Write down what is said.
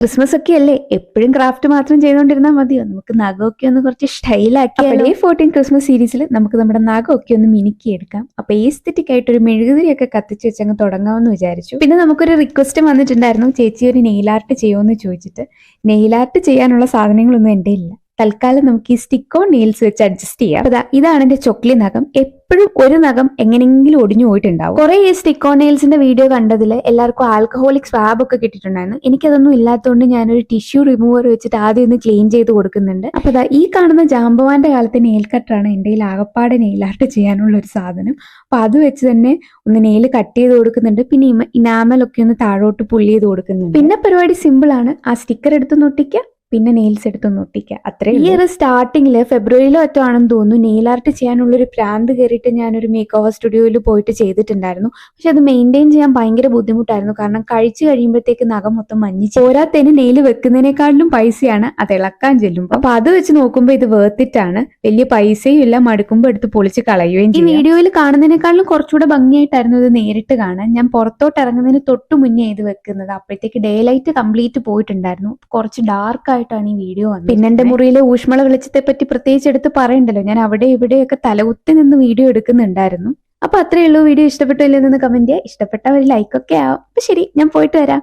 Christmas ഒക്കെ അല്ലേ, എപ്പോഴും ക്രാഫ്റ്റ് മാത്രം ചെയ്തുകൊണ്ടിരുന്നാൽ മതിയോ? നമുക്ക് നഖമൊക്കെ ഒന്ന് കുറച്ച് സ്റ്റൈലാക്കി ഡേ 14 ക്രിസ്മസ് സീരീസിൽ നമുക്ക് നമ്മുടെ നഖമൊക്കെ ഒന്ന് മിനുക്കിയെടുക്കാം. അപ്പൊ എസ്തെറ്റിക് ആയിട്ട് ഒരു മെഴുകുതിരിയൊക്കെ കത്തിച്ച് വെച്ചങ്ങ് തുടങ്ങാമെന്ന് വിചാരിച്ചു. പിന്നെ നമുക്കൊരു റിക്വസ്റ്റ് വന്നിട്ടുണ്ടായിരുന്നു, ചേച്ചി ഒരു നെയിൽ ആർട്ട് ചെയ്യുമെന്ന് ചോദിച്ചിട്ട്. നെയിൽ ആർട്ട് ചെയ്യാനുള്ള സാധനങ്ങളൊന്നും എൻ്റെ ഇല്ല. തൽക്കാലം നമുക്ക് ഈ സ്റ്റിക്ക് ഓൺ നെയിൽസ് വെച്ച് അഡ്ജസ്റ്റ് ചെയ്യാം. അതാ ഇതാണ് എന്റെ ചൊക്ലി നഖം. എപ്പോഴും ഒരു നഖം എങ്ങനെയെങ്കിലും ഒടിഞ്ഞു പോയിട്ടുണ്ടാവും. കുറെ ഈ സ്റ്റിക്ക് ഓൺ നെയിൽസിന്റെ വീഡിയോ കണ്ടതിൽ എല്ലാവർക്കും ആൽക്കഹോളിക് സ്വാബ് ഒക്കെ കിട്ടിയിട്ടുണ്ടായിരുന്നു. എനിക്കതൊന്നും ഇല്ലാത്തതുകൊണ്ട് ഞാനൊരു ടിഷ്യൂ റിമൂവർ വെച്ചിട്ട് ആദ്യം ഒന്ന് ക്ലീൻ ചെയ്ത് കൊടുക്കുന്നുണ്ട്. അപ്പൊ ദാ ഈ കാണുന്ന ജാമ്പവാന്റെ കാലത്തെ നെയിൽ കട്ടറാണ് എൻ്റെ കയ്യിൽ ആകപ്പാടെ നെയിൽ ആർട്ട് ചെയ്യാനുള്ള ഒരു സാധനം. അപ്പൊ അത് വെച്ച് തന്നെ ഒന്ന് നെയിൽ കട്ട് ചെയ്ത് കൊടുക്കുന്നുണ്ട്. പിന്നെ ഇനാമലൊക്കെ ഒന്ന് താഴോട്ട് പുള്ളി ചെയ്ത് കൊടുക്കുന്നുണ്ട്. പിന്നെ പരിപാടി സിമ്പിൾ ആണ്. ആ സ്റ്റിക്കർ എടുത്ത് നൊട്ടിക്കുക, പിന്നെ നെയിൽസ് എടുത്തൊന്ന് ഒട്ടിക്കുക, അത്രേ. ഈ ഒരു സ്റ്റാർട്ടിങ്ങില് ഫെബ്രുവരിയിലോ ഒറ്റ ആണെന്ന് തോന്നുന്നു നെയിൽ ആർട്ട് ചെയ്യാനുള്ളൊരു പ്രാന്ത് കയറിയിട്ട് ഞാനൊരു മേക്ക് ഓവർ സ്റ്റുഡിയോയിൽ പോയിട്ട് ചെയ്തിട്ടുണ്ടായിരുന്നു. പക്ഷെ അത് മെയിൻറ്റെയിൻ ചെയ്യാൻ ഭയങ്കര ബുദ്ധിമുട്ടായിരുന്നു. കാരണം കഴിച്ചു കഴിയുമ്പോഴത്തേക്ക് നഖം മൊത്തം മഞ്ഞിച്ച് പോരാത്തതിന് നെയിൽ വെക്കുന്നതിനേക്കാളിലും പൈസയാണ് അത് ഇളക്കാൻ ചെല്ലുമ്പോൾ. അപ്പൊ അത് വെച്ച് നോക്കുമ്പോൾ ഇത് വേർത്തിട്ടാണ്. വലിയ പൈസയും ഇല്ല, മടുക്കുമ്പോൾ എടുത്ത് പൊളിച്ച് കളയുകയും ചെയ്യും. ഈ വീഡിയോയിൽ കാണുന്നതിനേക്കാളും കുറച്ചുകൂടെ ഭംഗിയായിട്ടായിരുന്നു ഇത് നേരിട്ട് കാണാൻ. ഞാൻ പുറത്തോട്ട് ഇറങ്ങുന്നതിന് തൊട്ട് മുന്നേ ഇത് വെക്കുന്നത്. അപ്പോഴത്തേക്ക് ഡേ ലൈറ്റ് കംപ്ലീറ്റ് പോയിട്ടുണ്ടായിരുന്നു. കുറച്ച് ഡാർക്ക് ആയിട്ടാണ് ഈ വീഡിയോ വന്നത്. പിന്നെ എന്റെ മുറിയിലെ ഊഷ്മള വെളിച്ചത്തെ പറ്റി പ്രത്യേകിച്ച് എടുത്ത് പറയണ്ടല്ലോ. ഞാൻ അവിടെ ഇവിടെയൊക്കെ തലകുത്തി നിന്ന് വീഡിയോ എടുക്കുന്നുണ്ടായിരുന്നു. അപ്പൊ അത്രയേ ഉള്ളൂ. വീഡിയോ ഇഷ്ടപ്പെട്ടില്ലെന്ന് കമന്റ് ചെയ്യുക. ഇഷ്ടപ്പെട്ട ഒരു ലൈക്കൊക്കെ ആവും. അപ്പൊ ശരി, ഞാൻ പോയിട്ട് വരാം.